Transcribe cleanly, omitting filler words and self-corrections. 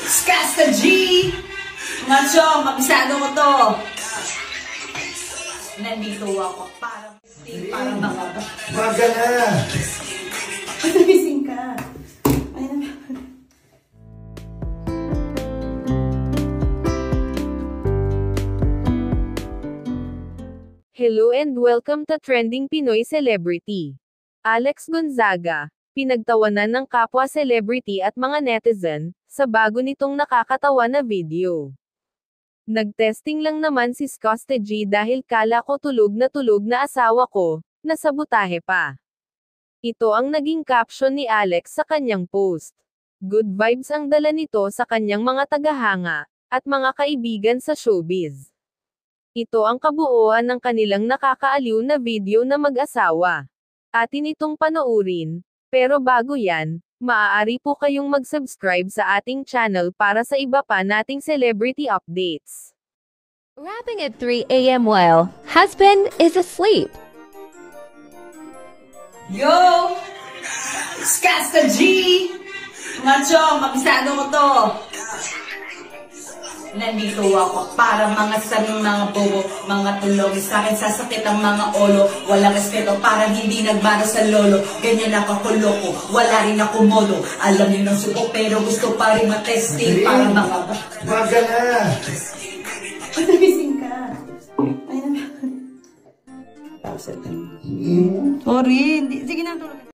Skasta G! Macho, kabisado ko to. Nandito ako para mga Maga na! Nagising ka. Hello and welcome to Trending Pinoy Celebrity. Alex Gonzaga, pinagtawanan ng kapwa celebrity at mga netizen, sa bago nitong nakakatawa na video. Nagtesting lang naman si Skasta G dahil kala ko tulog na asawa ko, nasabotahe pa. Ito ang naging caption ni Alex sa kanyang post. Good vibes ang dala nito sa kanyang mga tagahanga, at mga kaibigan sa showbiz. Ito ang kabuuan ng kanilang nakakaaliw na video na mag-asawa. Atin itong panoorin, pero bago yan, maaari po kayong mag-subscribe sa ating channel para sa iba pa nating celebrity updates. Rapping at 3 a.m. while husband is asleep. Yo! Skasta G! Macho, kabisado ko to. Nandito ako para mga sabing mga bobo, mga tulog. Sa akin sasakit ang mga olo. Walang respeto para hindi nagbaro sa lolo. Ganyan ako loko, wala rin ako modo. Alam niyo ng suko pero gusto pa rin matesting para mga Maga na! Nagising ka. Sorry, sige na tulog.